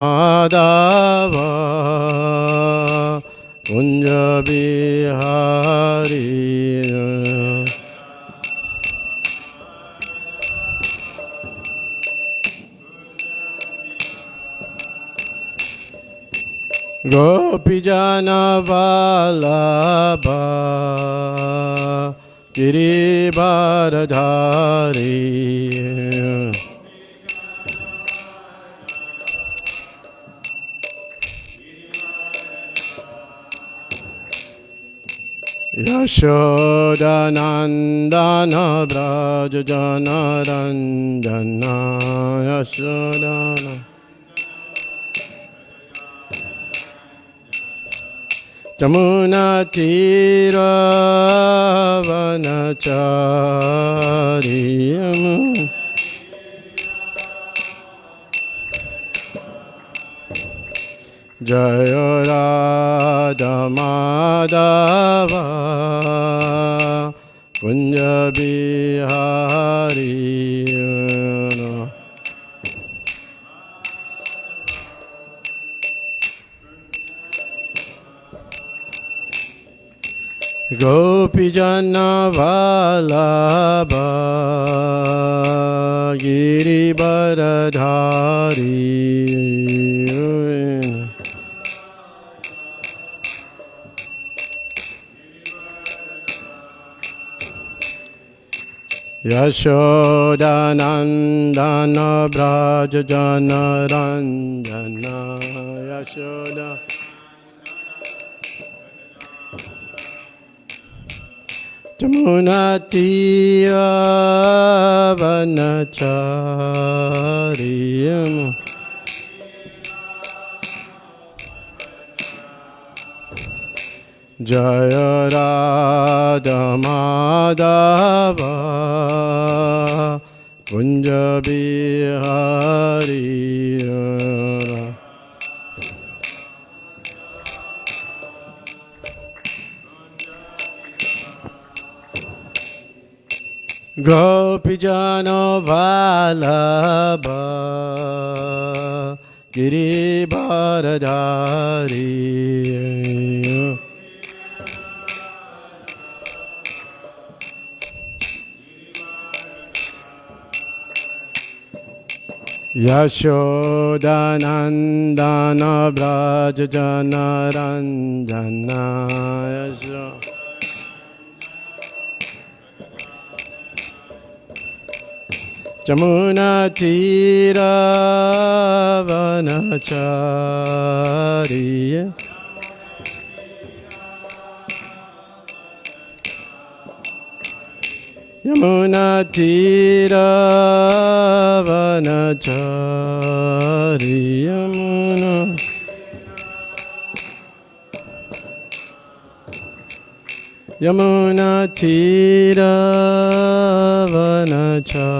Madhava Kunja Bihari Gopijana Vallabha Giribharadhari Yashodanandana Brajajana Ranjana Yashodana Jamuna Tira Vanachari Jaya Radha Madhava Kunja Bihari Gopijana Vallabha Giribharadhari Yashodanandana Brajajana Ranjana Yashoda Jamuna Tira Vanachari Jaya Radha Madhava Kunja Bihari Gopijana Vallabha Giribharadhari Yashodanandana Brajajana Ranjana Yashoda Jamuna Tira Vanachari Yamuna Tira Vanachari Yamuna Tira Vanachari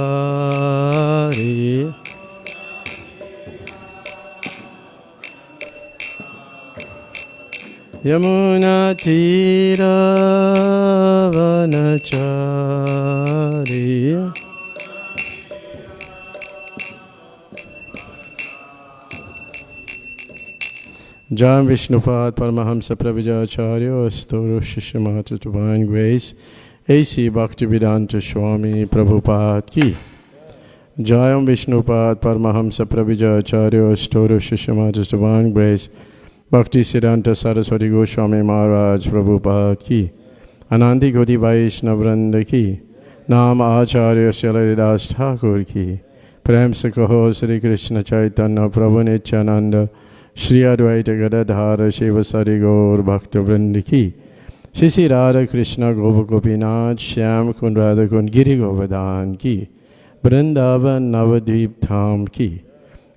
Yamuna Tira Vanachari Jam Vishnupad Paramahamsa Pravijacharya Asturu Shishimata Divine Grace A.C. Bhaktivedanta Swami Prabhupada Ki Jayam Vishnupad Paramahamsa Pravijacharya Asturu Shishimata Divine Grace Bhakti Siddhanta Saraswati Goswami Maharaj Prabhupada Ki Anandi Gaudiya Vaishnava Ki Nam Acharya Haridas Thakur Ki Prem se kaho Sri Krishna Chaitanya Prabhu Nityananda Shri Advaita Gadadhara Shiva Sari Gaur Bhakta Vrind Ki Shri Radha Krishna Gopinath Shyam Kund Radha Kund Giri Govardhan Ki Vrindavan Navadvip Dham Ki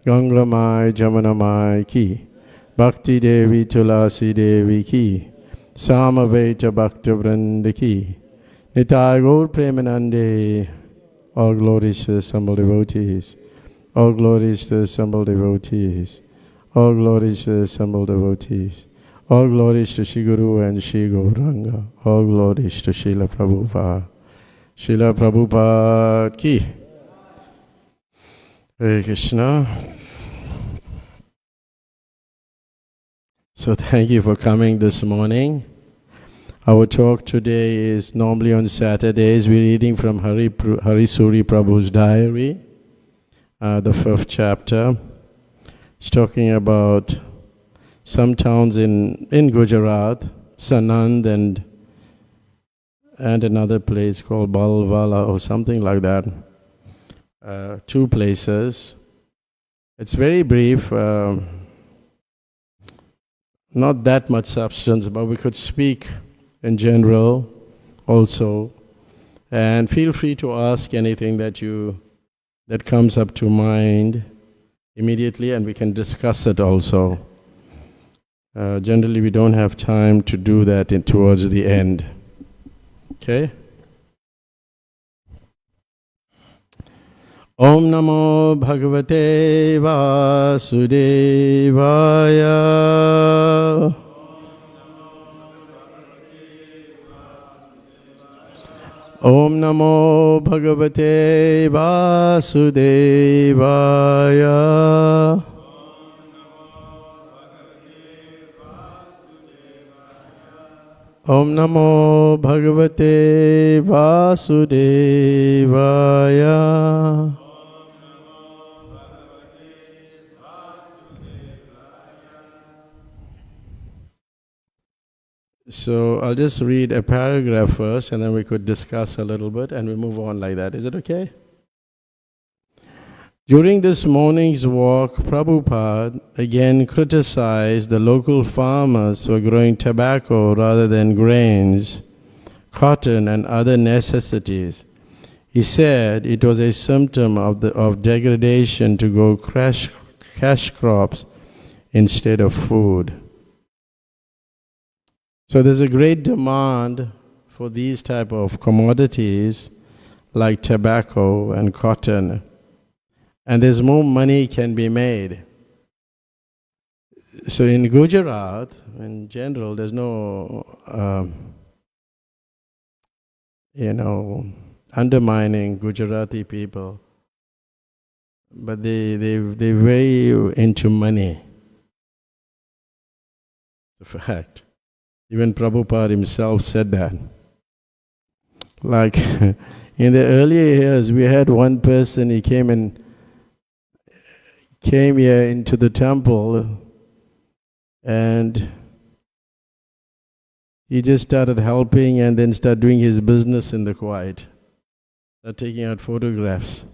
Ganga Mai Jamuna Mai Ki Bhakti Devi Tulasi Devi Ki Samaveta Bhakta Vrind Ki Nitai Gaur Premanande. All glories to the assembled devotees. All glories to the assembled devotees. All glories to the assembled devotees. All glories to Shri Guru and Shri Gauranga. All glories to Srila Prabhupada. Srila Prabhupada Ki. Hare Krishna. So thank you for coming this morning. Our talk today is normally on Saturdays. We're reading from Harisuri Prabhu's diary, the 5th chapter. It's talking about some towns in Gujarat, Sanand and another place called Balwala or something like that. 2 places. It's very brief, not that much substance, but we could speak in general also. And feel free to ask anything that comes up to mind immediately, and we can discuss it also. Generally, we don't have time to do that towards the end. Okay? Om Namo Bhagavate Vasudevaya. Om Namo Bhagavate Vasudevaya. Om Namo Bhagavate Vasudevaya. So I'll just read a paragraph first, and then we could discuss a little bit, and we'll move on like that. Is it okay? During this morning's walk, Prabhupada again criticized the local farmers for growing tobacco rather than grains, cotton, and other necessities. He said it was a symptom of degradation to grow cash crops instead of food. So there's a great demand for these type of commodities like tobacco and cotton, and there's more money can be made. So in Gujarat, in general, there's no, undermining Gujarati people, but they're very into money. It's a fact. Even Prabhupada himself said that. Like in the earlier years, we had one person, he came here into the temple, and he just started helping and then started doing his business in the quiet. Started taking out photographs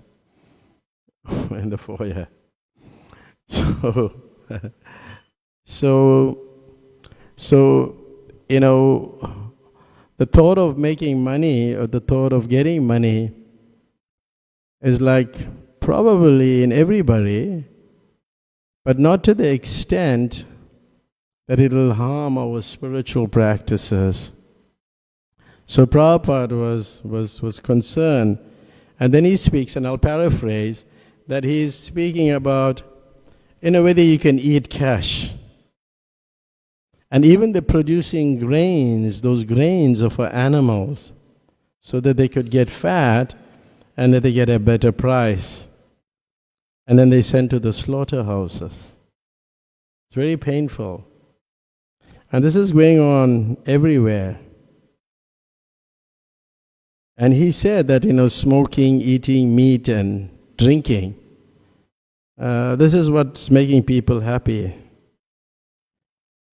in the foyer. So, the thought of making money or the thought of getting money is like probably in everybody, but not to the extent that it will harm our spiritual practices. So Prabhupada was concerned, and then he speaks, and I'll paraphrase, that he's speaking about, whether you can eat cash. And even the producing grains, those grains are for animals, so that they could get fat and that they get a better price. And then they send to the slaughterhouses. It's very painful. And this is going on everywhere. And he said that, smoking, eating meat and drinking, this is what's making people happy.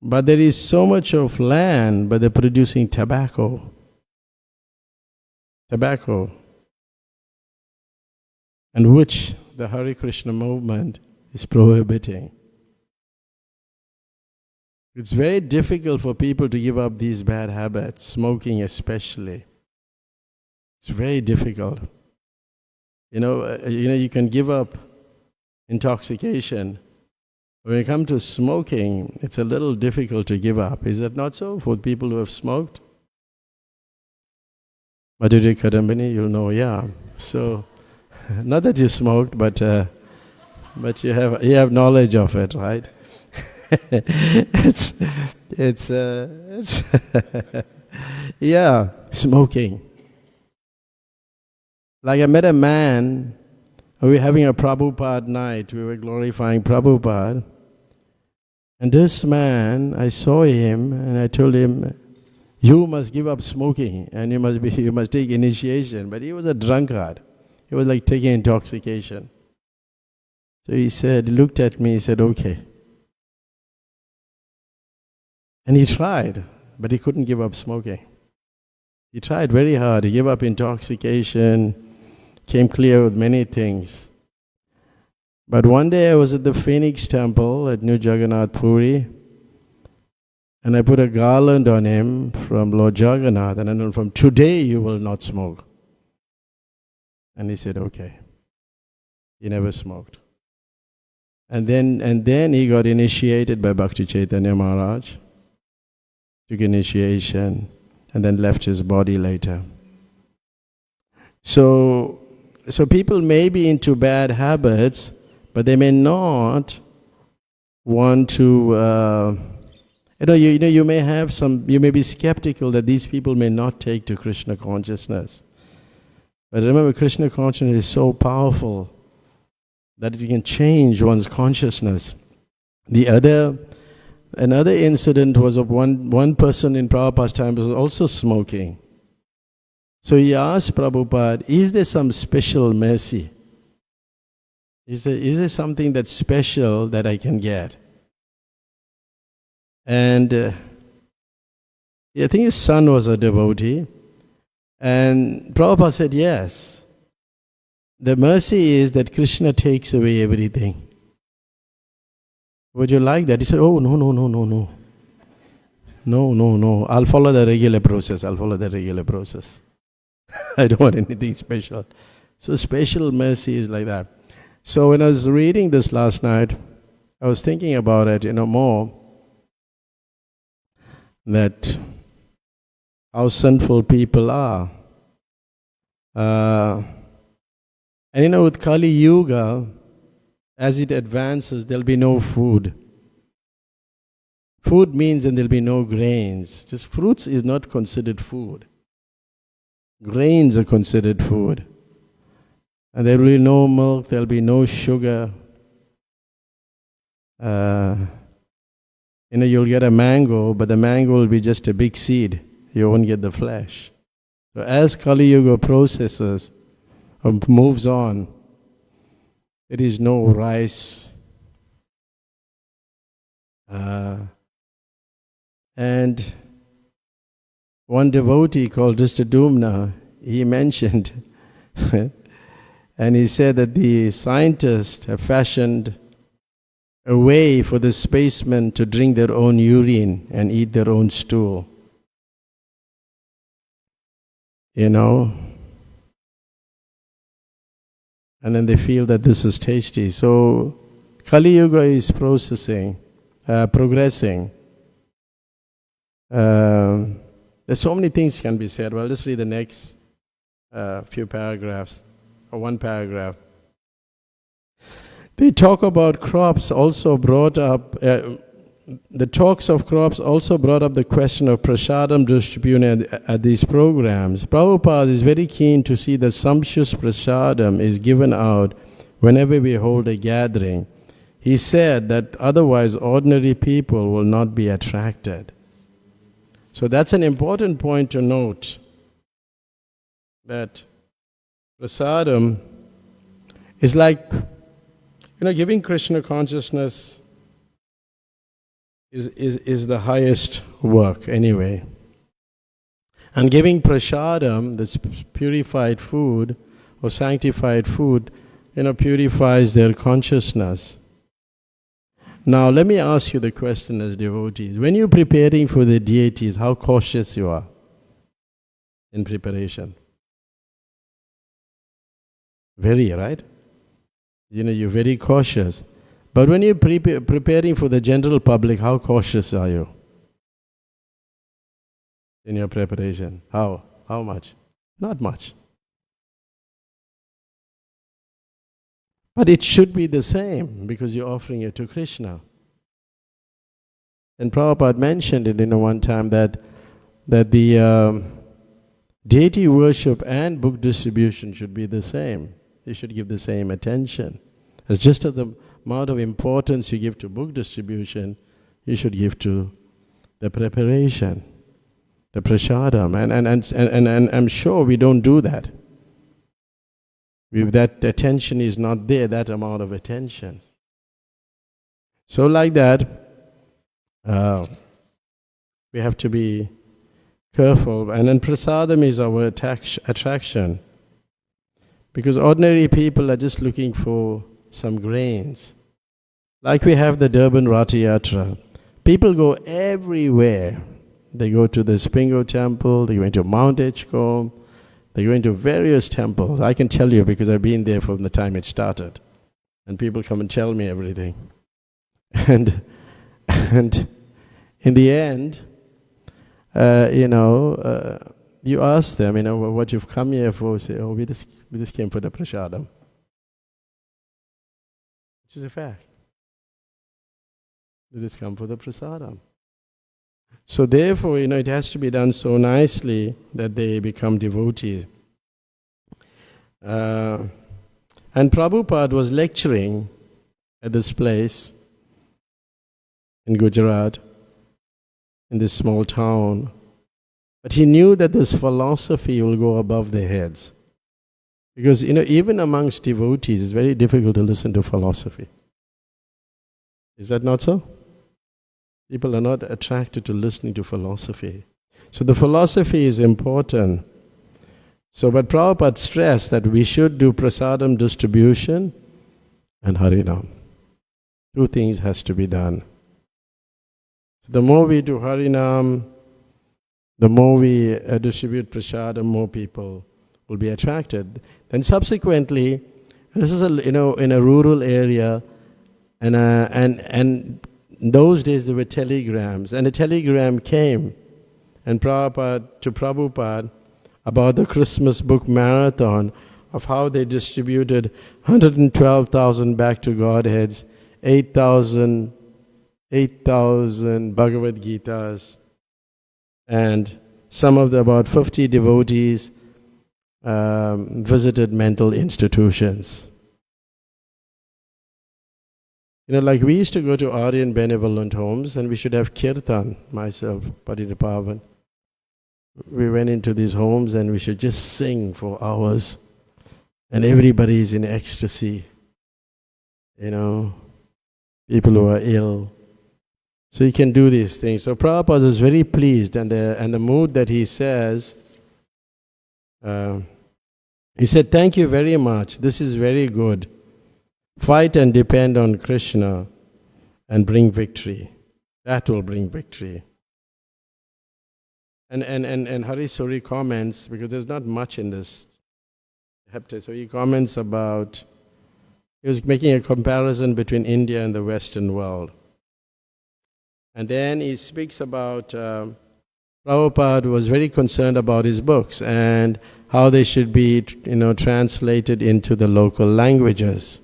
But there is so much of land, but they're producing tobacco. And which the Hare Krishna movement is prohibiting. It's very difficult for people to give up these bad habits, smoking especially. It's very difficult. You can give up intoxication. When it comes to smoking, it's a little difficult to give up. Is that not so for people who have smoked? Madhuri Kadambini, you'll know, yeah. So, not that you smoked, but you have knowledge of it, right? it's yeah, smoking. Like I met a man, we were having a Prabhupada night, we were glorifying Prabhupada. And this man, I saw him and I told him, you must give up smoking and you must take initiation. But he was a drunkard. He was like taking intoxication. So he looked at me, he said, okay. And he tried, but he couldn't give up smoking. He tried very hard. He gave up intoxication, came clear with many things. But one day I was at the Phoenix Temple at New Jagannath Puri, and I put a garland on him from Lord Jagannath, and I told him, from today you will not smoke. And he said, okay. He never smoked. And then he got initiated by Bhakti Chaitanya Maharaj, took initiation, and then left his body later. So people may be into bad habits, but they may not want to, you may have you may be skeptical that these people may not take to Krishna consciousness. But remember, Krishna consciousness is so powerful that it can change one's consciousness. Another incident was of one person in Prabhupada's time was also smoking. So he asked Prabhupada, is there some special mercy? Is there something that's special that I can get? And I think his son was a devotee. And Prabhupada said, yes. The mercy is that Krishna takes away everything. Would you like that? He said, oh, no. No. I'll follow the regular process. I don't want anything special. So special mercy is like that. So when I was reading this last night, I was thinking about it, more, that how sinful people are. And with Kali Yuga, as it advances, there'll be no food. Food means then there'll be no grains. Just fruits is not considered food. Grains are considered food. And there will be no milk, there'll be no sugar. You'll get a mango, but the mango will be just a big seed. You won't get the flesh. So as Kali Yuga processes, or moves on, there is no rice. And one devotee called Dristadumna, he mentioned, and he said that the scientists have fashioned a way for the spacemen to drink their own urine and eat their own stool. And then they feel that this is tasty. So Kali Yuga is progressing. There's so many things can be said. Well, just read the next few paragraphs, or one paragraph. They talk about crops also brought up, the talks of crops also brought up the question of prasadam distribution at these programs. Prabhupada is very keen to see that sumptuous prasadam is given out whenever we hold a gathering. He said that otherwise ordinary people will not be attracted. So that's an important point to note, that prasadam is like, giving Krishna consciousness is the highest work anyway. And giving prasadam, this purified food or sanctified food, purifies their consciousness. Now let me ask you the question as devotees. When you're preparing for the deities, how cautious you are in preparation? Very, right? You're very cautious. But when you're preparing for the general public, how cautious are you in your preparation? How much? Not much. But it should be the same, because you're offering it to Krishna. And Prabhupada mentioned it one time that the deity worship and book distribution should be the same. They should give the same attention. It's just as the amount of importance you give to book distribution, you should give to the preparation, the prasadam. And I'm sure we don't do that. If that attention is not there, that amount of attention. So like that, we have to be careful. And then prasadam is our attraction. Because ordinary people are just looking for some grains. Like we have the Durban Ratha Yatra. People go everywhere. They go to the Spingo temple, they go into Mount Edgecombe, they go into various temples. I can tell you because I've been there from the time it started. And people come and tell me everything. And in the end, you ask them, what you've come here for. Say, oh, we just came for the prasadam. Which is a fact. They just come for the prasadam. So therefore, it has to be done so nicely that they become devotees. And Prabhupada was lecturing at this place in Gujarat, in this small town. But he knew that this philosophy will go above their heads. Because, even amongst devotees, it's very difficult to listen to philosophy. Is that not so? People are not attracted to listening to philosophy. So the philosophy is important. But Prabhupada stressed that we should do prasadam distribution and Harinam. Two things has to be done. So the more we do Harinam, the more we distribute prasadam, more people will be attracted. Then subsequently, this is in a rural area, and in those days there were telegrams, and a telegram came to Prabhupada about the Christmas book marathon of how they distributed 112,000 back to Godheads, 8,000 Bhagavad Gitas, and some of the about 50 devotees visited mental institutions. Like we used to go to Aryan benevolent homes and we should have kirtan, myself, Paditapavan. We went into these homes and we should just sing for hours and everybody is in ecstasy. People who are ill. So you can do these things. So Prabhupada is very pleased, and the mood that he says, he said, "Thank you very much. This is very good. Fight and depend on Krishna and bring victory. That will bring victory." And Hari Suri comments, because there's not much in this chapter, so he comments about, he was making a comparison between India and the Western world. And then he speaks about Prabhupada was very concerned about his books and how they should be, translated into the local languages.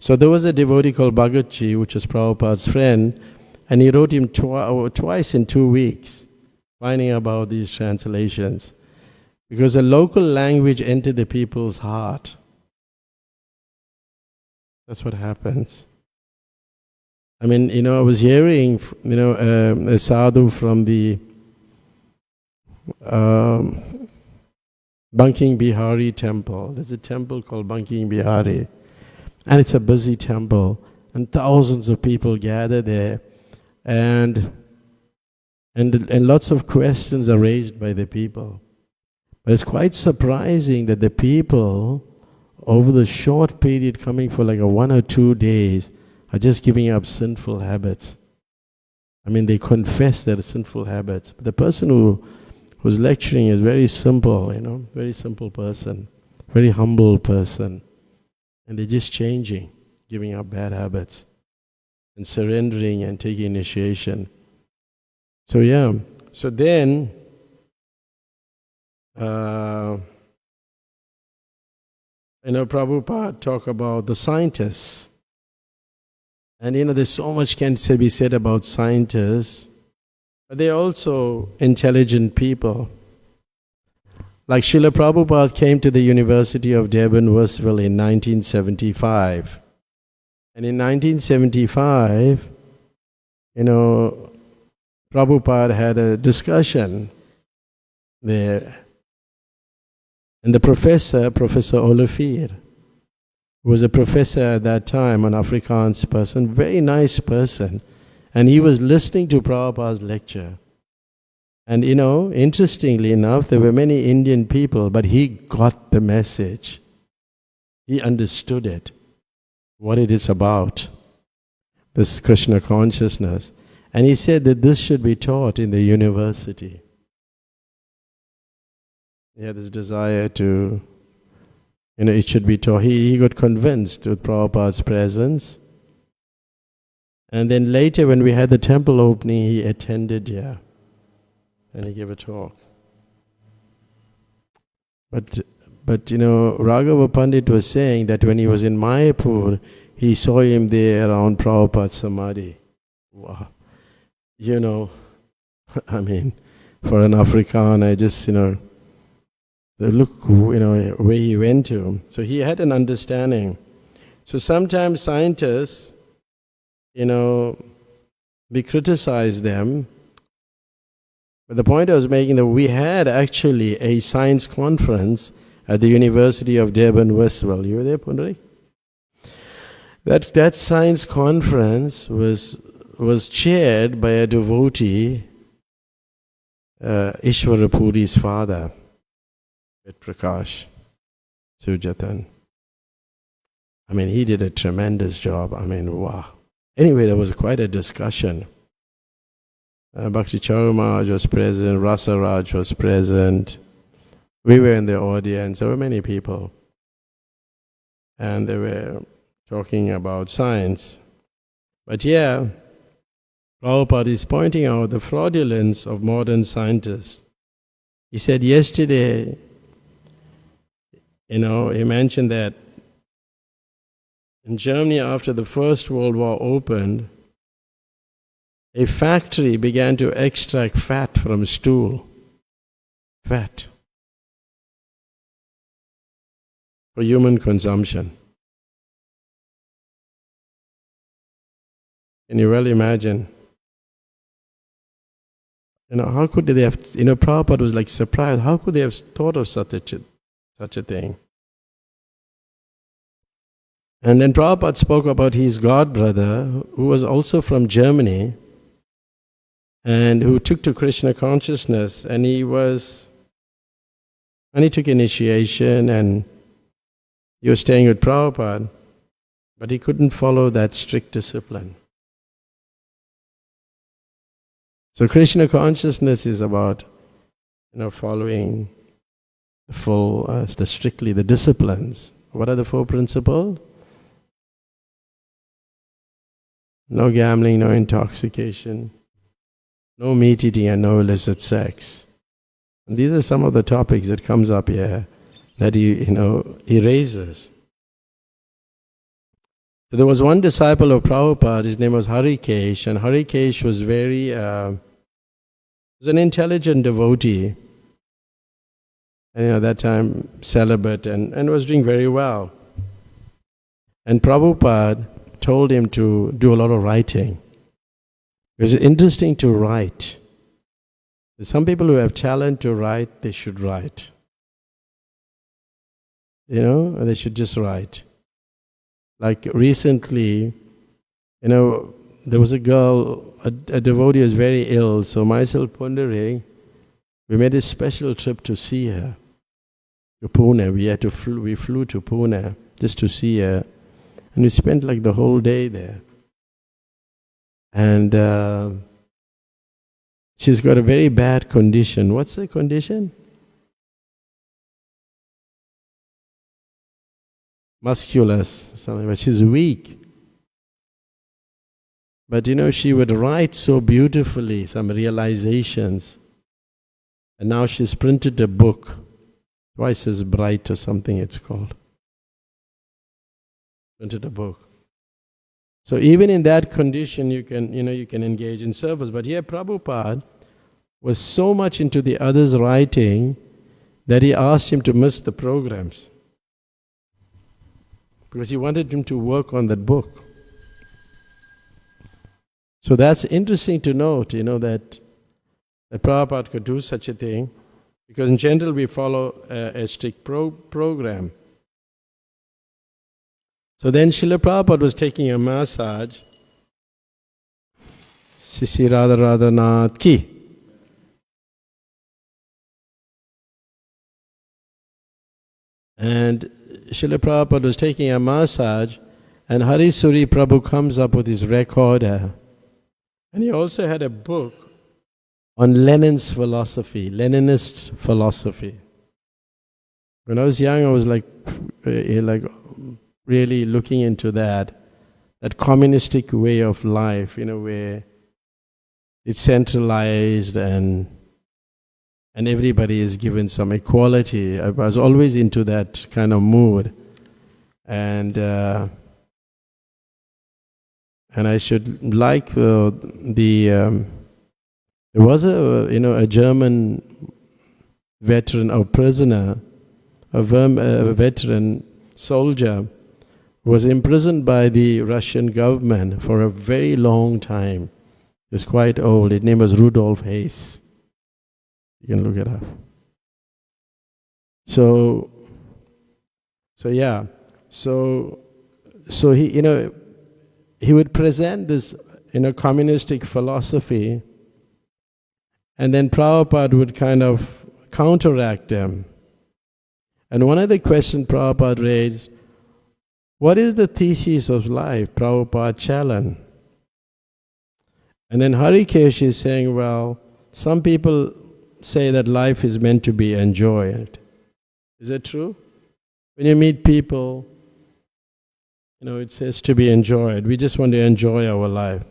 So there was a devotee called Bhagatji, which was Prabhupada's friend, and he wrote him twice in 2 weeks, finding about these translations. Because the local language entered the people's heart. That's what happens. I was hearing, a sadhu from the Banking Bihari temple. There's a temple called Banking Bihari. And it's a busy temple. And thousands of people gather there. And lots of questions are raised by the people. But it's quite surprising that the people, over the short period coming for like 1 or 2 days, are just giving up sinful habits. They confess their sinful habits. But the person who's lecturing is very simple, very simple person, very humble person. And they're just changing, giving up bad habits, and surrendering and taking initiation. So then, Prabhupada talk about the scientists. And there's so much can be said about scientists, but they're also intelligent people. Like Srila Prabhupada came to the University of Durban, Worsville in 1975. And in 1975, Prabhupada had a discussion there. And the Professor Olivier, who was a professor at that time, an Afrikaans person, very nice person, and he was listening to Prabhupada's lecture. And interestingly enough, there were many Indian people, but he got the message. He understood it, what it is about, this Krishna consciousness. And he said that this should be taught in the university. He had this desire to, it should be taught. He got convinced with Prabhupada's presence. And then later when we had the temple opening, he attended here. And he gave a talk. But Raghava Pandit was saying that when he was in Mayapur, he saw him there around Prabhupada's Samadhi. Wow. For an Afrikaner, just, look, where he went to. So he had an understanding. So sometimes scientists, we criticize them. But the point I was making, that we had actually a science conference at the University of Durban, Westville. You were there, Pundarik? That science conference was chaired by a devotee, Ishwara Puri's father, Prakash Sujatan. He did a tremendous job. Wow. Anyway, there was quite a discussion. Bhakti Charumaraj was present, Rasaraj was present. We were in the audience, there were many people. And they were talking about science. But Prabhupada is pointing out the fraudulence of modern scientists. He said yesterday, he mentioned that in Germany after the First World War opened, a factory began to extract fat from stool. Fat. For human consumption. Can you well imagine? How could they have, Prabhupada was like surprised, how could they have thought of such a thing? And then Prabhupada spoke about his godbrother, who was also from Germany, and who took to Krishna consciousness, and he took initiation, and he was staying with Prabhupada, but he couldn't follow that strict discipline. So Krishna consciousness is about, following strictly the disciplines. What are the 4 principles? No gambling, no intoxication, no meat eating, and no illicit sex. And these are some of the topics that comes up here that he raises. There was one disciple of Prabhupada, his name was Harikesh, and Harikesh was was an intelligent devotee, and at that time celibate, and was doing very well. And Prabhupada told him to do a lot of writing. It's interesting to write. There's some people who have talent to write, they should write. They should just write. Like recently, there was a girl, a devotee was very ill, so myself, Pundarik, we made a special trip to see her, to Pune. We flew to Pune just to see her, and we spent like the whole day there. And she's got a very bad condition. What's the condition? Musculus, something, but she's weak. But she would write so beautifully, some realizations. And now she's printed a book, Twice as Bright or something it's called. Printed a book. So even in that condition, you can engage in service. But here Prabhupada was so much into the other's writing that he asked him to miss the programs, because he wanted him to work on that book. So that's interesting to note, that Prabhupada could do such a thing, because in general we follow a strict program. So then Srila Prabhupada was taking a massage. Sisi Radha Radhanath ki. And Srila Prabhupada was taking a massage, and Hari Suri Prabhu comes up with his recorder. And he also had a book on Lenin's philosophy, Leninist philosophy. When I was young, I was like really looking into that communistic way of life, where it's centralized and everybody is given some equality. I was always into that kind of mood, and I should like there was a German veteran or prisoner, a veteran soldier, who was imprisoned by the Russian government for a very long time. He was quite old. His name was Rudolf Hess. You can look it up. So he, he would present this, communistic philosophy, and then Prabhupada would kind of counteract them. And one of the questions Prabhupada raised, what is the thesis of life? Prabhupada challenged. And then Harikesh is saying, well, some people say that life is meant to be enjoyed. Is that true? When you meet people, it says to be enjoyed. We just want to enjoy our life.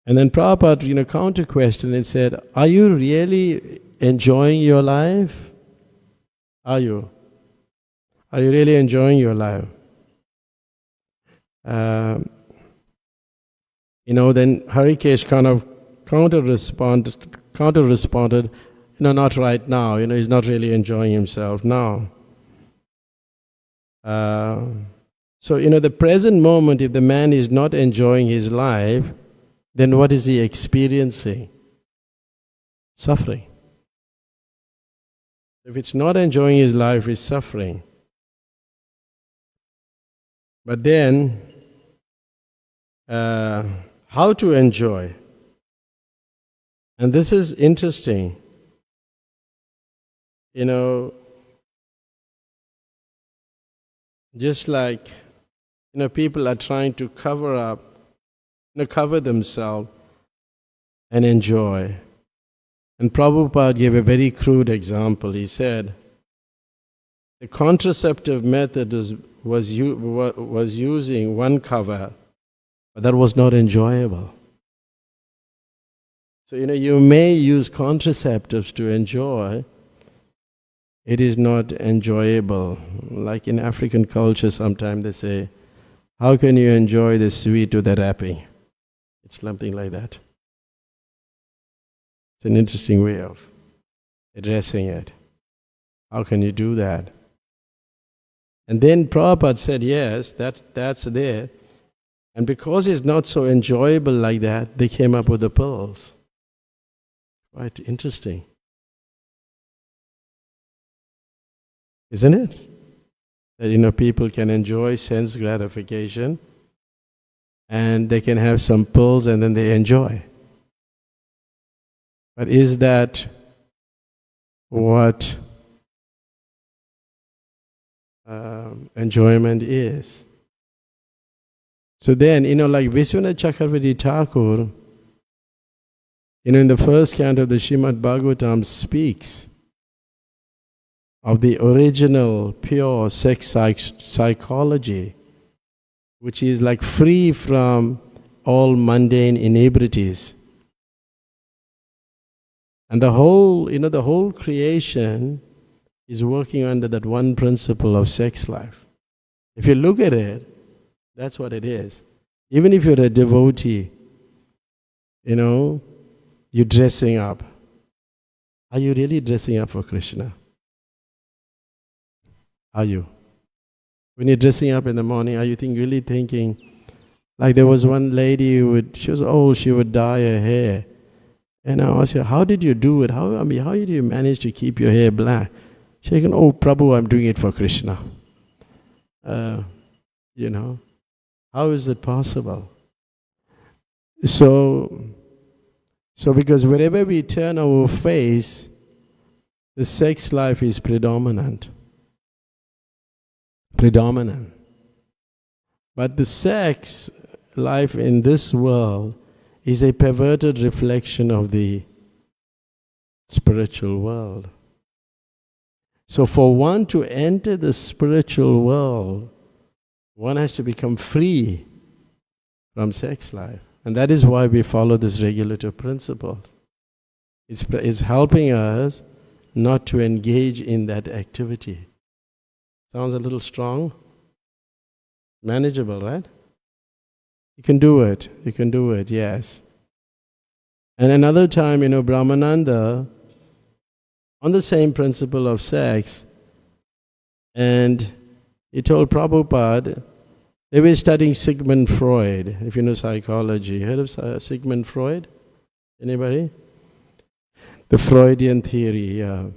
And then Prabhupada, counter-questioned and said, are you really enjoying your life? Are you? Are you really enjoying your life? Then Harikesh kind of counter-responded, not right now. He's not really enjoying himself now. So, the present moment, if the man is not enjoying his life, then what is he experiencing? Suffering. If it's not enjoying his life, he's suffering. But then, how to enjoy? And this is interesting. Just like, people are trying to cover themselves and enjoy. And Prabhupada gave a very crude example. He said, the contraceptive method was using one cover, but that was not enjoyable. So, you may use contraceptives to enjoy. It is not enjoyable. Like in African culture, sometimes they say, how can you enjoy the sweet without wrapping? It's something like that. It's an interesting way of addressing it. How can you do that? And then Prabhupada said, yes, that's there. And because it's not so enjoyable like that, they came up with the pearls. Quite interesting. Isn't it? That, people can enjoy sense gratification and they can have some pearls and then they enjoy. But is that what enjoyment is? So then, like Vishwanath Chakravarti Thakur, in the first canto of the Srimad Bhagavatam speaks of the original pure sex psychology, which is like free from all mundane inebrities. And the whole creation is working under that one principle of sex life. If you look at it, that's what it is. Even if you're a devotee, you're dressing up. Are you really dressing up for Krishna? Are you? When you're dressing up in the morning, are you really thinking Like there was one lady she was old, she would dye her hair. And I asked her, how did you do it? How did you manage to keep your hair black? She said, oh Prabhu, I'm doing it for Krishna. How is it possible? So because wherever we turn our face, the sex life is predominant. But the sex life in this world is a perverted reflection of the spiritual world. So for one to enter the spiritual world, one has to become free from sex life. And that is why we follow this regulative principle. It's helping us not to engage in that activity. Sounds a little strong? Manageable, right? You can do it, yes. And another time, Brahmananda, on the same principle of sex, and he told Prabhupada, they were studying Sigmund Freud, if you know psychology. Heard of Sigmund Freud? Anybody? The Freudian theory, yeah.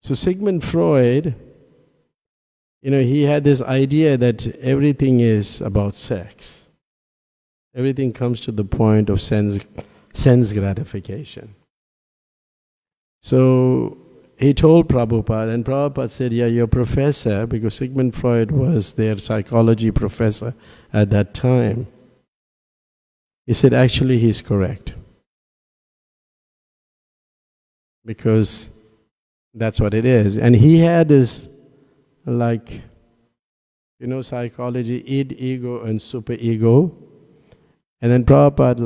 So Sigmund Freud, he had this idea that everything is about sex. Everything comes to the point of sense gratification. So he told Prabhupada, and Prabhupada said, yeah, your professor, because Sigmund Freud was their psychology professor at that time, he said, actually he's correct. Because that's what it is. And he had this, psychology, id, ego, and superego. And then Prabhupada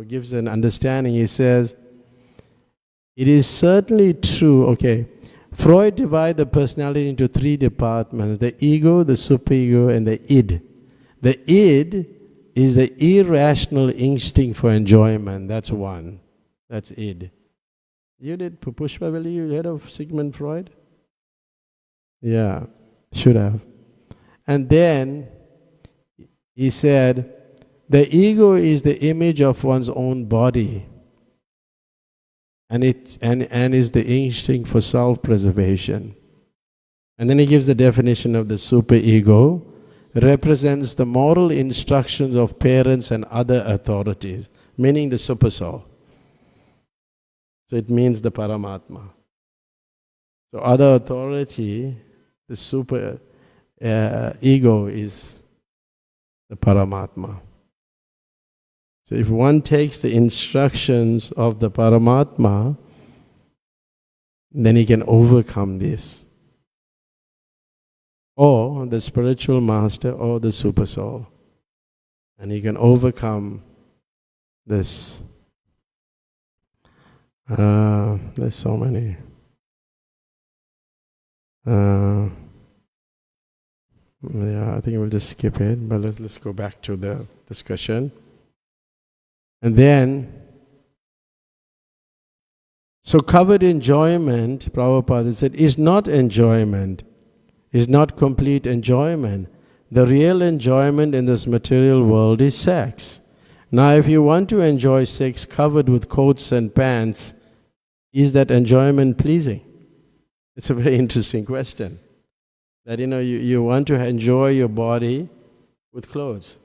gives an understanding. He says, it is certainly true, Freud divided the personality into 3 departments, the ego, the superego, and the id. The id is the irrational instinct for enjoyment. That's one. That's id. You did, Pushpavali, you heard of Sigmund Freud? Yeah, should have. And then he said, the ego is the image of one's own body, and is the instinct for self-preservation. And then he gives the definition of the superego, represents the moral instructions of parents and other authorities, meaning the supersoul. So it means the Paramatma. So other authority, the super ego is the Paramatma. So if one takes the instructions of the Paramatma, then he can overcome this. Or the spiritual master or the super soul. And he can overcome this. There's so many. I think we'll just skip it, but let's go back to the discussion. And then, so covered enjoyment, Prabhupada said, is not enjoyment, is not complete enjoyment. The real enjoyment in this material world is sex. Now, if you want to enjoy sex covered with coats and pants, is that enjoyment pleasing? It's a very interesting question. That, you want to enjoy your body with clothes.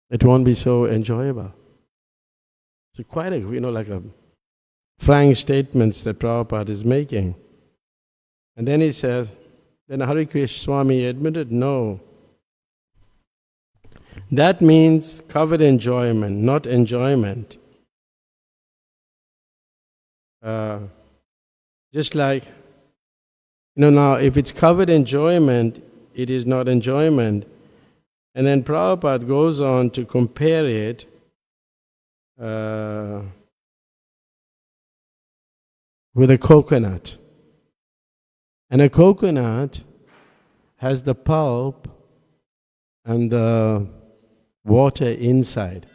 It won't be so enjoyable. So quite a frank statements that Prabhupada is making. And then he says, then Hari Krishna Swami admitted, no. That means covered enjoyment, not enjoyment. Just like, now if it's covered enjoyment, it is not enjoyment. And then Prabhupada goes on to compare it with a coconut. And a coconut has the pulp and the water inside.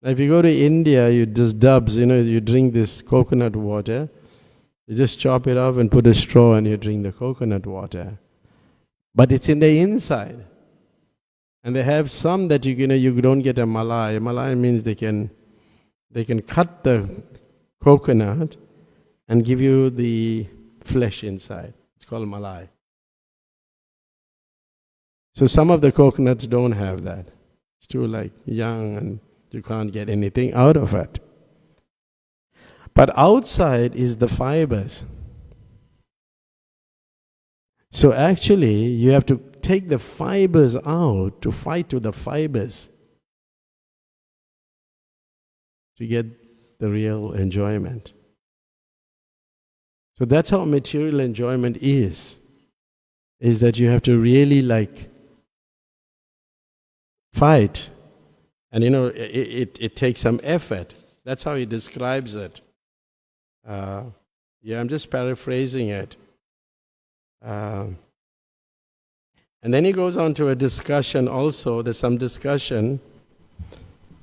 Now if you go to India, you just dubs, you drink this coconut water, you just chop it off and put a straw and you drink the coconut water. But it's in the inside. And they have some that you don't get a malai. Malai means they can cut the coconut and give you the flesh inside. It's called malai. So some of the coconuts don't have that. It's too young and you can't get anything out of it. But outside is the fibers. So actually you have to take the fibers out to fight to the fibers to get the real enjoyment. So that's how material enjoyment is that you have to really fight. And it takes some effort. That's how he describes it. I'm just paraphrasing it. And then he goes on to a discussion also. There's some discussion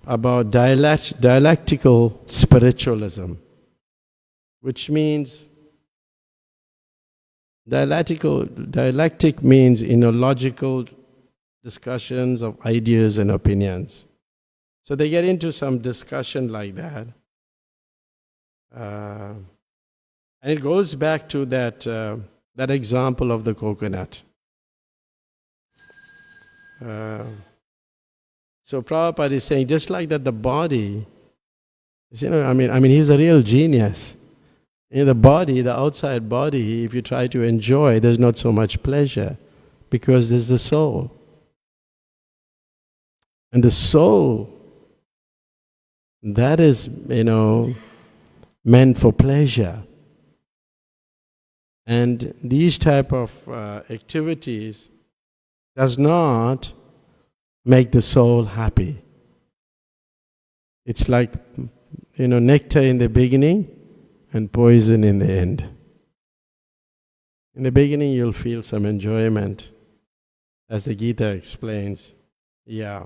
about dialectical spiritualism, which means dialectic means logical discussions of ideas and opinions. So they get into some discussion like that. And it goes back to that example of the coconut. So Prabhupada is saying, just like that, the body, he's a real genius. The body, the outside body, if you try to enjoy, there's not so much pleasure because there's the soul. And the soul, that is, meant for pleasure. And these type of activities does not make the soul happy. It's like, nectar in the beginning and poison in the end. In the beginning you'll feel some enjoyment, as the Gita explains. Yeah.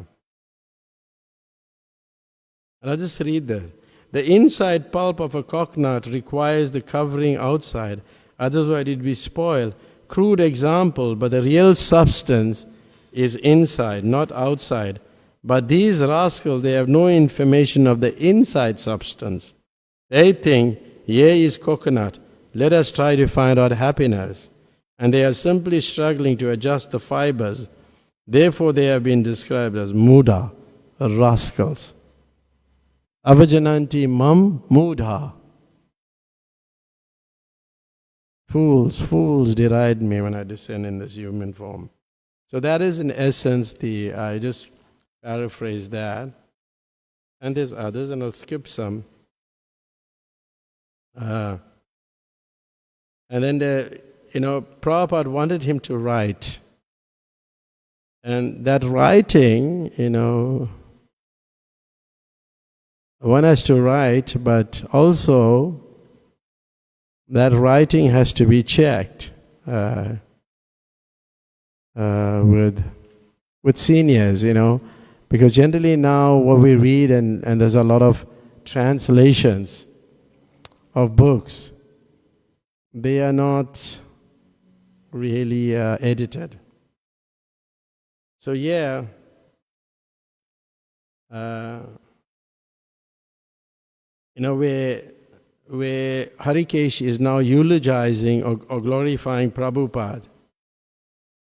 And I'll just read this. The inside pulp of a coconut requires the covering outside, otherwise it will be spoiled. Crude example, but the real substance is inside, not outside. But these rascals, they have no information of the inside substance. They think, here is coconut, let us try to find out happiness. And they are simply struggling to adjust the fibers. Therefore they have been described as muda, rascals. Avajananti mam mudha. Fools deride me when I descend in this human form. So that is in essence I just paraphrase that. And there's others, and I'll skip some. And then Prabhupada wanted him to write. And that writing, one has to write, but also that writing has to be checked with seniors, because generally now what we read, and there's a lot of translations of books, they are not really edited. So where Harikesh is now eulogizing or glorifying Prabhupada.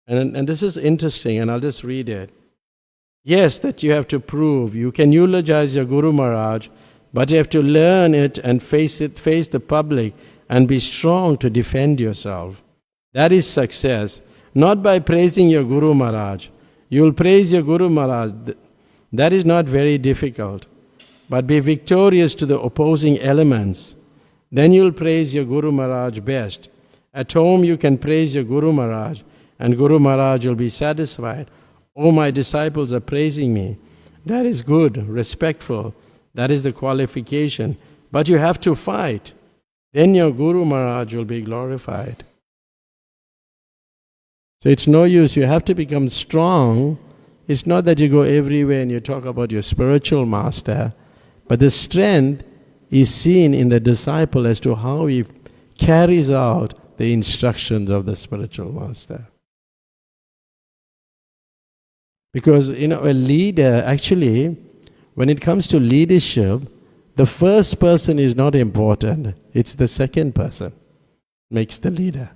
And this is interesting, and I'll just read it. Yes, that you have to prove. You can eulogize your Guru Maharaj, but you have to learn it and face the public and be strong to defend yourself. That is success. Not by praising your Guru Maharaj. You will praise your Guru Maharaj. That is not very difficult. But be victorious to the opposing elements. Then you will praise your Guru Maharaj best. At home you can praise your Guru Maharaj, and Guru Maharaj will be satisfied. Oh, my disciples are praising me. That is good, respectful. That is the qualification. But you have to fight. Then your Guru Maharaj will be glorified. So it's no use. You have to become strong. It's not that you go everywhere and you talk about your spiritual master, but the strength is seen in the disciple as to how he carries out the instructions of the spiritual master. Because, a leader, actually, when it comes to leadership, the first person is not important. It's the second person makes the leader.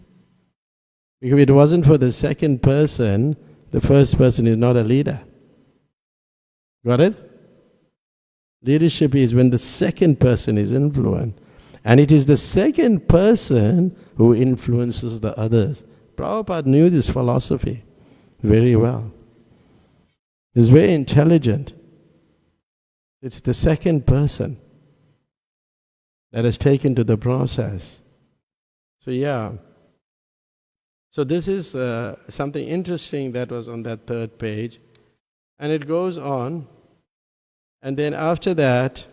If it wasn't for the second person, the first person is not a leader. Got it? Leadership is when the second person is influenced. And it is the second person who influences the others. Prabhupada knew this philosophy very well. He's very intelligent. It's the second person that is taken to the process. So So this is something interesting that was on that third page. And it goes on. And then after that,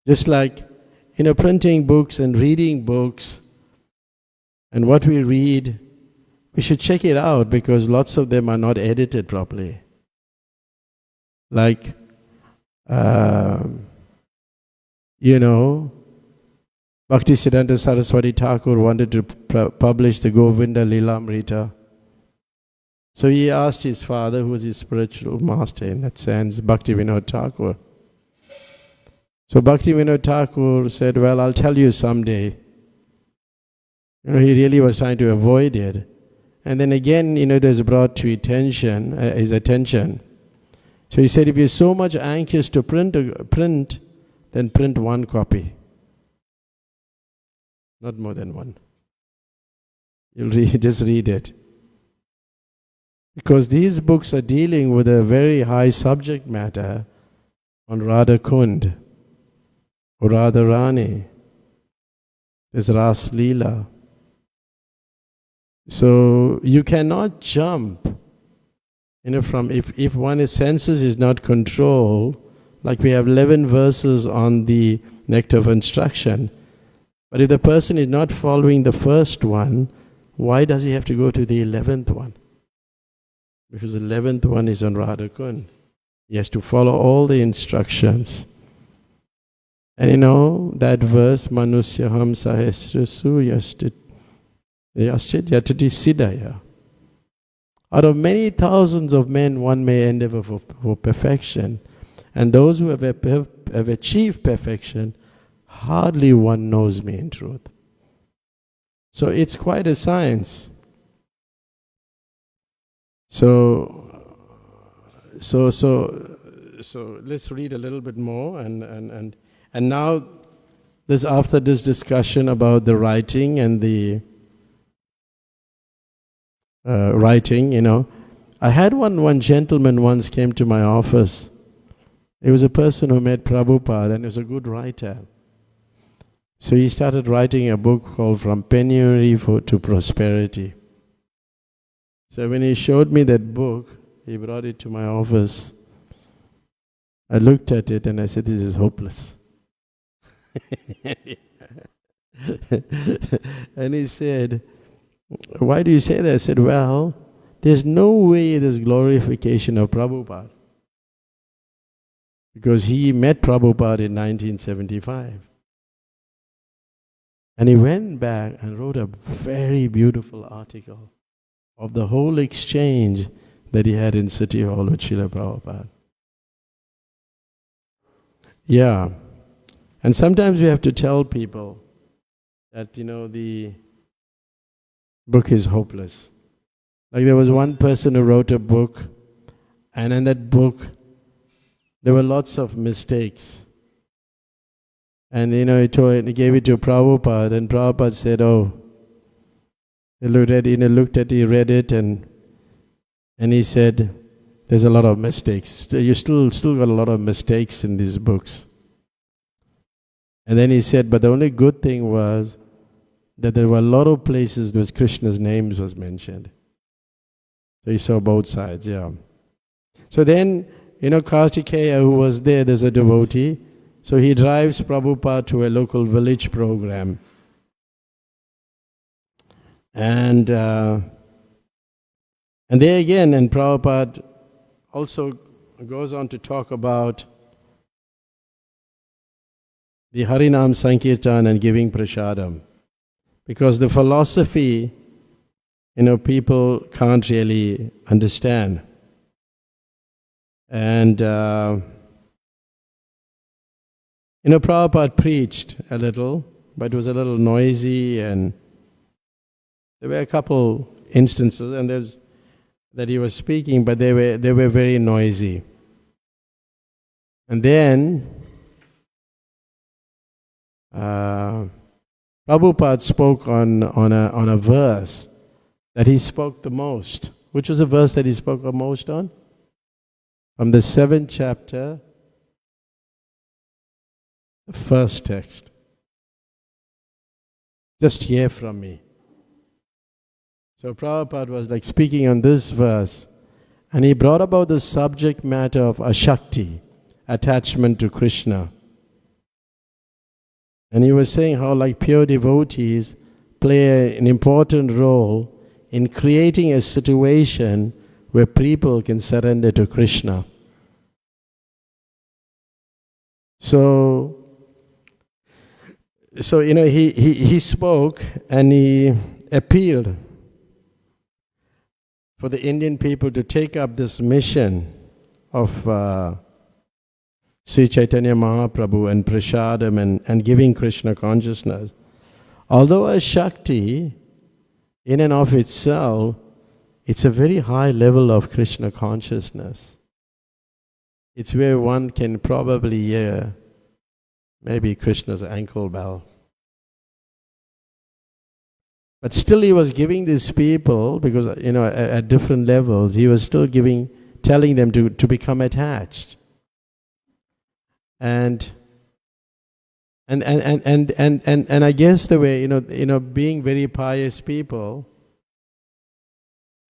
just like, printing books and reading books, and what we read, we should check it out because lots of them are not edited properly. Like, Bhaktisiddhanta Saraswati Thakur wanted to publish the Govinda Lilamrita. So he asked his father, who was his spiritual master in that sense, Bhaktivinoda Thakur. So Bhaktivinoda Thakur said, well, I'll tell you someday. He really was trying to avoid it. And then again, it was brought to his attention. So he said, if you're so much anxious to print, then print one copy. Not more than one. Just read it. Because these books are dealing with a very high subject matter on Radha Kund, or Radharani. There's Ras Leela. So you cannot jump, from if one's senses is not controlled, like we have 11 verses on the nectar of instruction, but if the person is not following the first one, why does he have to go to the 11th one? Because the 11th one is on Radha Kund. He has to follow all the instructions. And that verse, Manusyaham sahesrasu yashtit yatati siddhaya. Out of many thousands of men, one may endeavor for perfection. And those who have achieved perfection, hardly one knows me in truth. So it's quite a science. So let's read a little bit more, and now after this discussion about the writing and the writing, I had one gentleman once came to my office. He was a person who met Prabhupada and he was a good writer. So he started writing a book called From Penury to Prosperity. So when he showed me that book, he brought it to my office. I looked at it and I said, this is hopeless. And he said, why do you say that? I said, well, there's no way there's glorification of Prabhupada. Because he met Prabhupada in 1975. And he went back and wrote a very beautiful article of the whole exchange that he had in City Hall with Srila Prabhupada. Yeah. And sometimes we have to tell people that, the book is hopeless. Like there was one person who wrote a book, and in that book, there were lots of mistakes. And, he gave it to Prabhupada, and Prabhupada said, he looked at it, he read it, and he said, there's a lot of mistakes. You still got a lot of mistakes in these books. And then he said, but the only good thing was that there were a lot of places where Krishna's names was mentioned. So he saw both sides, yeah. So then, Kartikeya, who was there's a devotee, so he drives Prabhupada to a local village program. And there again, and Prabhupada also goes on to talk about the Harinam Sankirtan and giving prasadam. Because the philosophy people can't really understand. And, Prabhupada preached a little, but it was a little noisy, and there were a couple instances and that he was speaking, but they were very noisy. And then Prabhupada spoke on a verse that he spoke the most. Which was the verse that he spoke the most on? From the 7th chapter, the first text. Just hear from me. So Prabhupada was like speaking on this verse, and he brought about the subject matter of Ashakti, attachment to Krishna. And he was saying how like pure devotees play an important role in creating a situation where people can surrender to Krishna. So he spoke and he appealed for the Indian people to take up this mission of Sri Chaitanya Mahaprabhu and Prasadam and giving Krishna consciousness. Although a Shakti, in and of itself, it's a very high level of Krishna consciousness. It's where one can probably hear maybe Krishna's ankle bell. But still he was giving these people, because at different levels, he was still telling them to become attached. And I guess the way, being very pious people,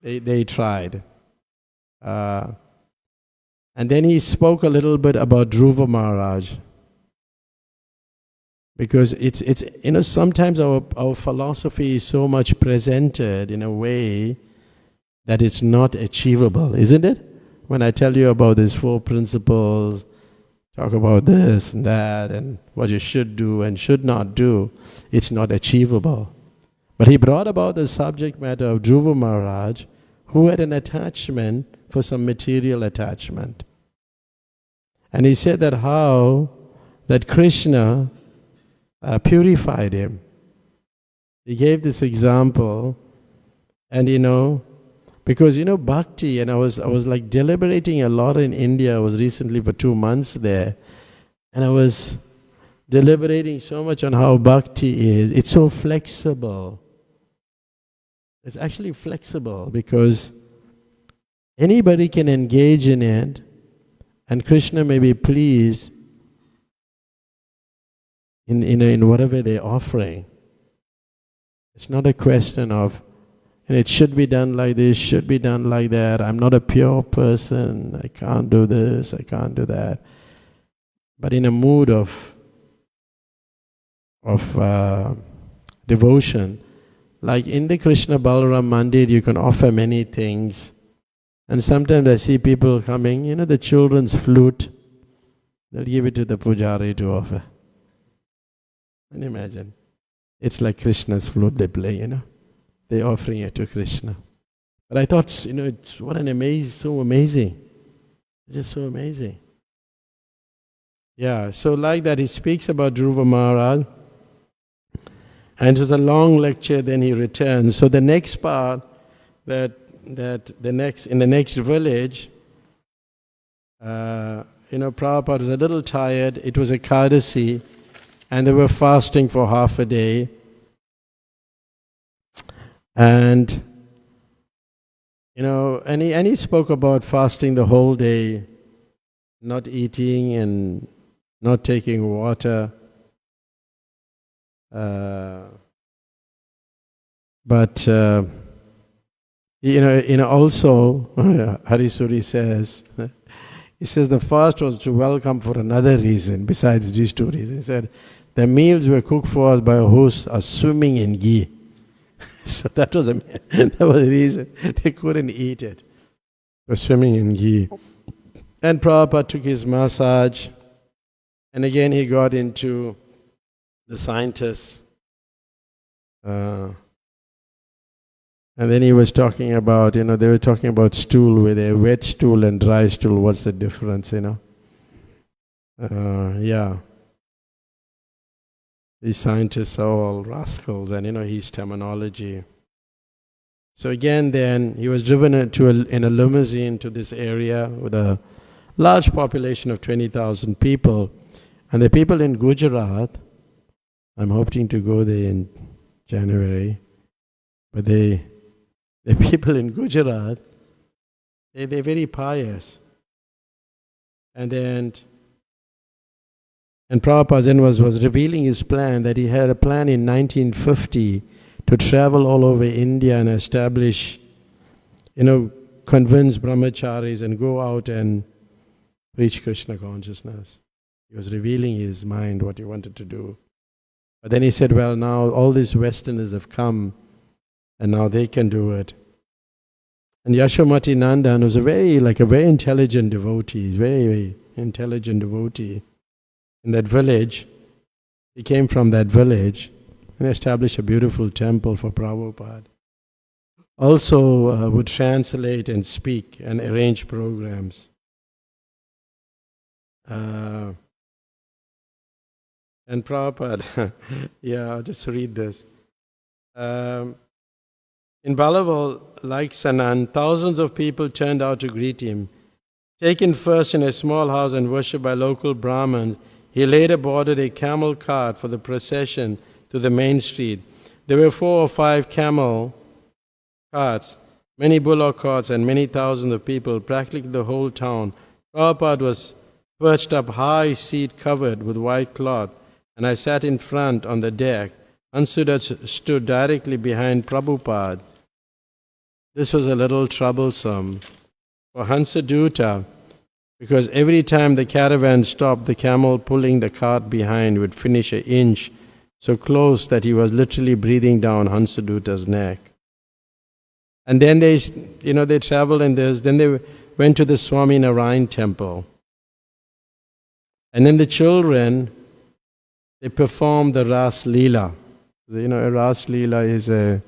they tried. And then he spoke a little bit about Dhruva Maharaj. Because it's sometimes our philosophy is so much presented in a way that it's not achievable, isn't it? When I tell you about these 4 principles, talk about this and that and what you should do and should not do, it's not achievable. But he brought about the subject matter of Dhruva Maharaj, who had an attachment for some material attachment. And he said that how that Krishna purified him. He gave this example, and because bhakti, and I was like deliberating a lot in India. I was recently for 2 months there, and I was deliberating so much on how bhakti is. It's so flexible. It's actually flexible because anybody can engage in it, and Krishna may be pleased in whatever they're offering. It's not a question of, and it should be done like this, should be done like that. I'm not a pure person. I can't do this, I can't do that. But in a mood of devotion, like in the Krishna Balaram Mandir, you can offer many things. And sometimes I see people coming, the children's flute, they'll give it to the pujari to offer. Can you imagine? It's like Krishna's flute they play, They're offering it to Krishna. But I thought, it's what so amazing. Just so amazing. Yeah, so like that he speaks about Dhruva Maharaj. And it was a long lecture, then he returns. So the next part, in the next village, Prabhupada was a little tired. It was a Ekadasi, and they were fasting for half a day. And he spoke about fasting the whole day, not eating and not taking water. But also Harisuri says, he says the fast was to welcome for another reason besides these 2 reasons. He said the meals were cooked for us by a host are swimming in ghee. So that was the reason they couldn't eat it. It was swimming in ghee. And Prabhupada took his massage, and again he got into the scientists. And And then he was talking about, they were talking about stool, with a wet stool and dry stool, what's the difference, yeah. These scientists are all rascals, and his terminology. So again, then he was driven in a limousine to this area with a large population of 20,000 people. And the people in Gujarat, I'm hoping to go there in January, but the people in Gujarat, they're very pious. And Prabhupada then was revealing his plan, that he had a plan in 1950 to travel all over India and establish, convince brahmacharis and go out and preach Krishna consciousness. He was revealing his mind, what he wanted to do. But then he said, well, now all these Westerners have come and now they can do it. And Yashomati Nandan was a very intelligent devotee. He's very, very intelligent devotee. In that village, he came from that village and established a beautiful temple for Prabhupada. Also would translate and speak and arrange programs. And Prabhupada, I'll just read this. In Balaval, like Sanan, thousands of people turned out to greet him. Taken first in a small house and worshipped by local Brahmins, he later boarded a camel cart for the procession to the main street. There were 4 or 5 camel carts, many bullock carts, and many thousands of people, practically the whole town. Prabhupada was perched up high seat covered with white cloth, and I sat in front on the deck. Hansuda stood directly behind Prabhupada. This was a little troublesome for Hansaduta, because every time the caravan stopped, the camel pulling the cart behind would finish an inch so close that he was literally breathing down Hansaduta's neck. And then they traveled in this. Then they went to the Swami Narayan temple. And then the children, they performed the Ras Leela. A Ras Leela is a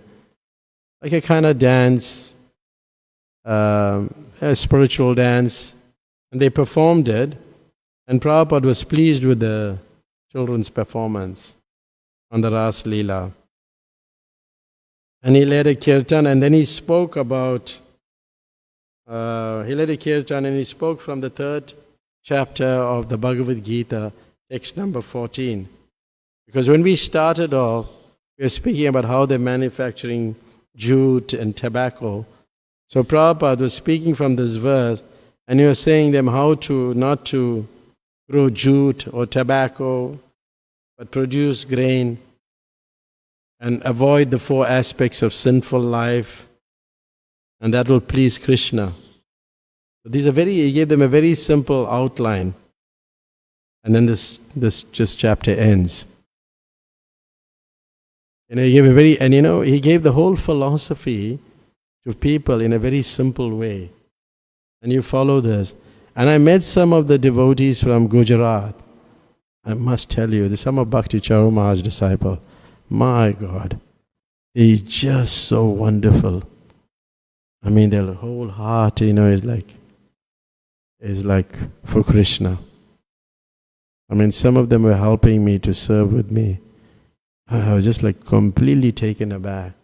kind of dance, a spiritual dance. And they performed it, and Prabhupada was pleased with the children's performance on the Ras Leela. And he led a kirtan, and then he spoke about, from the 3rd chapter of the Bhagavad Gita, text number 14. Because when we started off, we were speaking about how they're manufacturing jute and tobacco. So Prabhupada was speaking from this verse, and he was saying them how to not to grow jute or tobacco, but produce grain and avoid the 4 aspects of sinful life, and that will please Krishna. He gave them a very simple outline, and then this just chapter ends. He gave the whole philosophy to people in a very simple way. And you follow this. And I met some of the devotees from Gujarat. I must tell you, some of Bhakti Charu Maharaj's disciple. My God, he's just so wonderful. I mean, their whole heart, is like for Krishna. I mean, some of them were helping me to serve with me. I was just completely taken aback.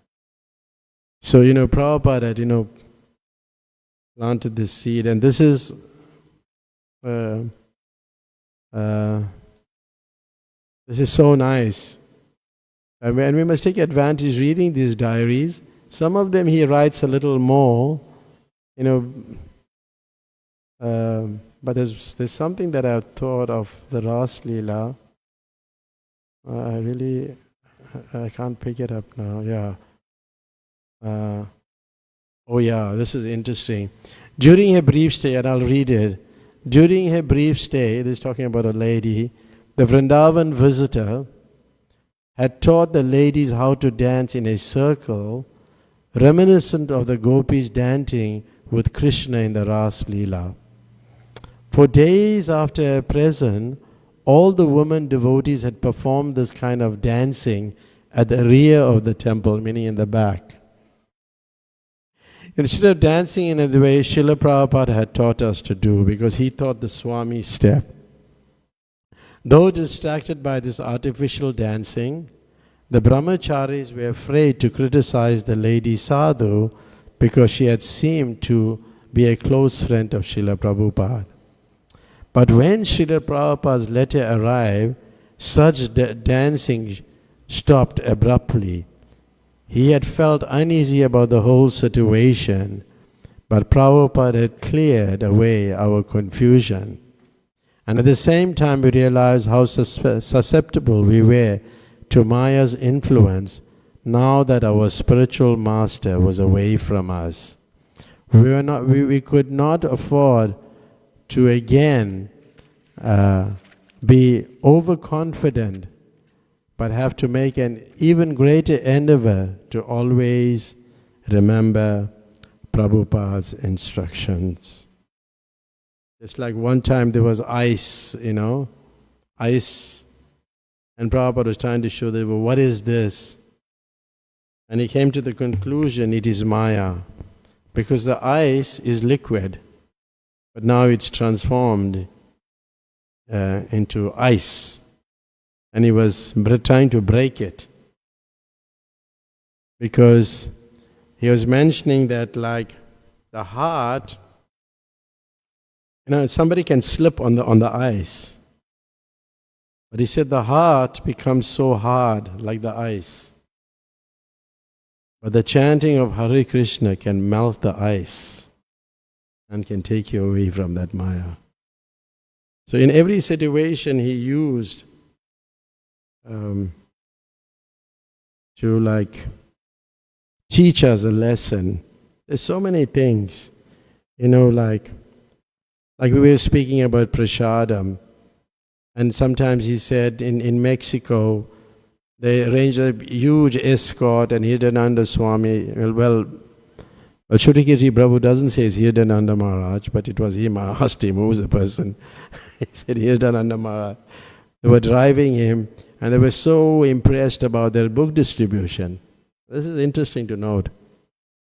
So, Prabhupada had, planted this seed, and this is so nice. And we must take advantage reading these diaries. Some of them he writes a little more, but there's something that I've thought of the Ras Leela. I can't pick it up now. This is interesting. During her brief stay, and I'll read it. During her brief stay, this is talking about a lady, the Vrindavan visitor had taught the ladies how to dance in a circle, reminiscent of the gopis dancing with Krishna in the Ras Leela. For days after her present, all the women devotees had performed this kind of dancing at the rear of the temple, meaning in the back. Instead of dancing in the way Srila Prabhupada had taught us to do, because he taught the Swami step. Though distracted by this artificial dancing, the brahmacharis were afraid to criticize the lady sadhu because she had seemed to be a close friend of Srila Prabhupada. But when Srila Prabhupada's letter arrived, such dancing stopped abruptly. He had felt uneasy about the whole situation, but Prabhupada had cleared away our confusion. And at the same time we realized how susceptible we were to Maya's influence now that our spiritual master was away from us. We could not afford to again be overconfident, but have to make an even greater endeavor to always remember Prabhupada's instructions. It's like one time there was ice, ice, and Prabhupada was trying to show them, well, what is this? And he came to the conclusion, it is Maya, because the ice is liquid, but now it's transformed into ice. And he was trying to break it, because he was mentioning that like the heart, somebody can slip on the ice. But he said the heart becomes so hard like the ice. But the chanting of Hare Krishna can melt the ice and can take you away from that Maya. So in every situation he used to like teach us a lesson. There's so many things, like we were speaking about prasadam, and sometimes he said in Mexico, they arranged a huge escort and Hirdananda Swami, well, Shuddhakirti Prabhu doesn't say it's Hirdananda Maharaj, but it was him. I asked him, who was the person? He said Hirdananda Maharaj. They were driving him and they were so impressed about their book distribution. This is interesting to note.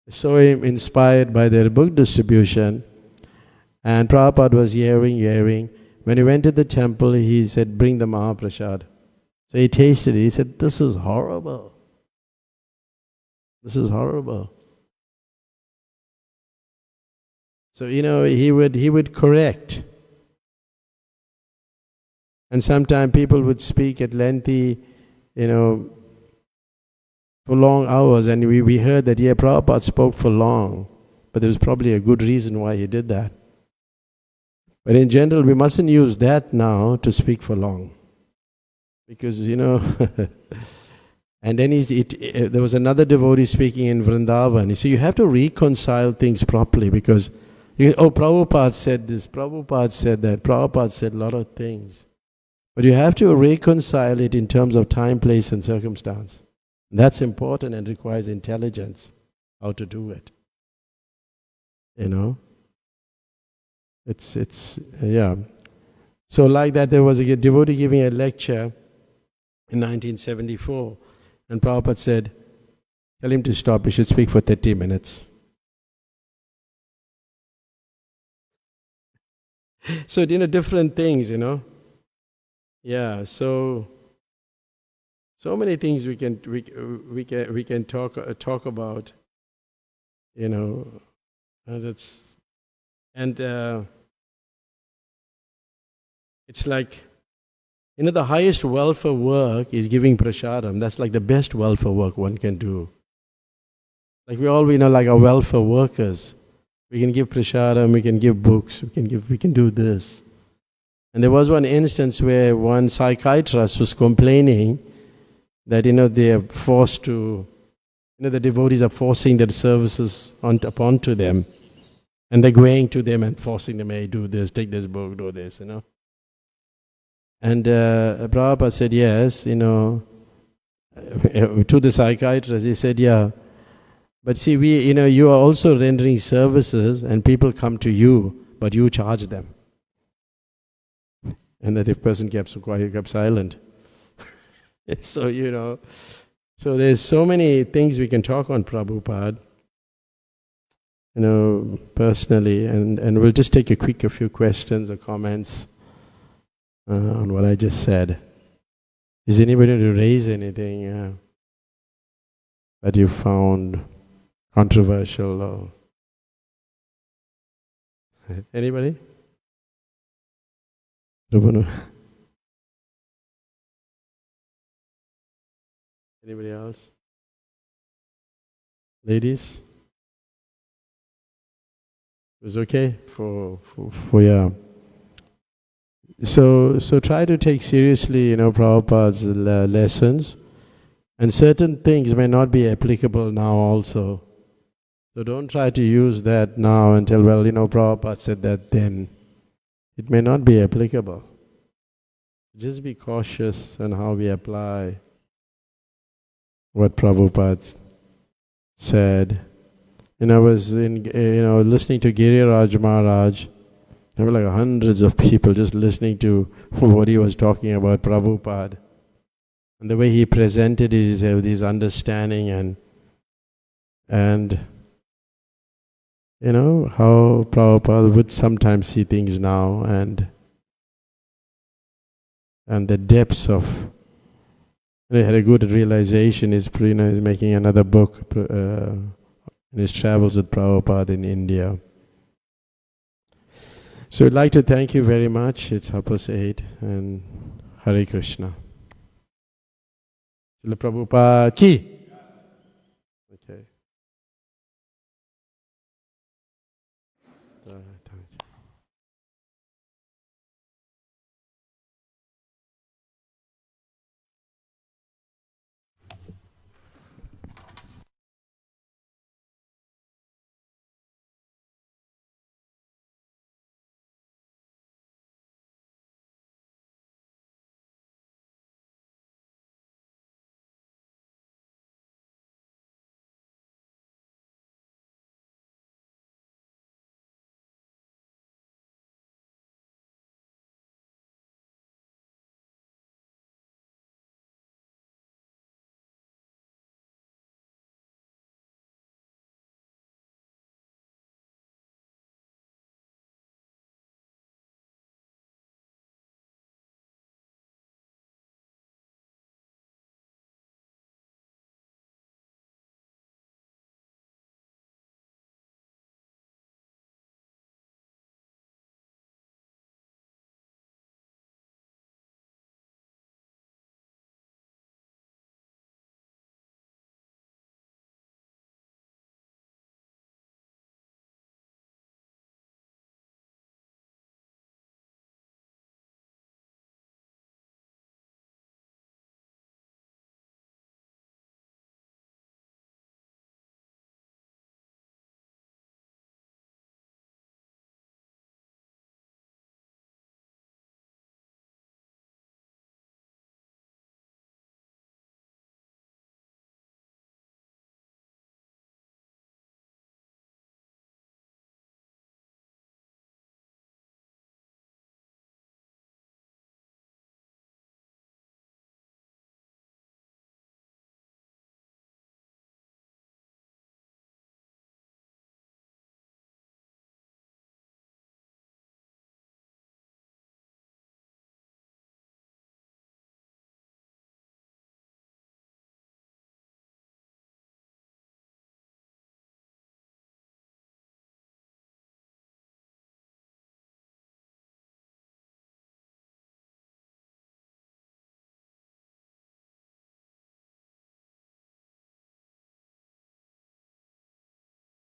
So inspired by their book distribution. And Prabhupada was hearing. When he went to the temple, he said, bring the Mahaprasad. So he tasted it. He said, this is horrible. This is horrible. So, he would correct. And sometimes people would speak at lengthy, for long hours. And we heard that, Prabhupada spoke for long. But there was probably a good reason why he did that. But in general, we mustn't use that now to speak for long. Because, and then there was another devotee speaking in Vrindavan. He said, you have to reconcile things properly because, Prabhupada said this, Prabhupada said that, Prabhupada said a lot of things. But you have to reconcile it in terms of time, place and circumstance. And that's important and requires intelligence, how to do it. Yeah. So like that, there was a devotee giving a lecture in 1974, and Prabhupada said, tell him to stop, he should speak for 30 minutes. So, different things, Yeah, so many things we can talk about, it's like, the highest welfare work is giving prasadam. That's like the best welfare work one can do. Like we know, like our welfare workers, we can give prasadam, we can give books, we can do this. And there was one instance where one psychiatrist was complaining that, they are forced to, the devotees are forcing their services upon to them. And they're going to them and forcing them, hey, do this, take this book, do this, And Prabhupada said, yes, to the psychiatrist, he said, yeah, but see, you are also rendering services and people come to you, but you charge them. And that person kept quiet, kept silent. So, so there's so many things we can talk on Prabhupada. personally, and we'll just take a few questions or comments on what I just said. Is anybody going to raise anything that you found controversial or anybody? Anybody else? Ladies? It was okay for yeah. So try to take seriously, Prabhupada's lessons, and certain things may not be applicable now also. So don't try to use that now and tell, well, Prabhupada said that then. It may not be applicable. Just be cautious on how we apply what Prabhupada said. I was listening to Giriraj Maharaj. There were like hundreds of people just listening to what he was talking about Prabhupada. And the way he presented it is this understanding and how Prabhupada would sometimes see things now and the depths of. He had a good realization. He's making another book in his travels with Prabhupada in India. So I'd like to thank you very much. It's 8:30 and Hare Krishna. Srila Prabhupada ki. Okay.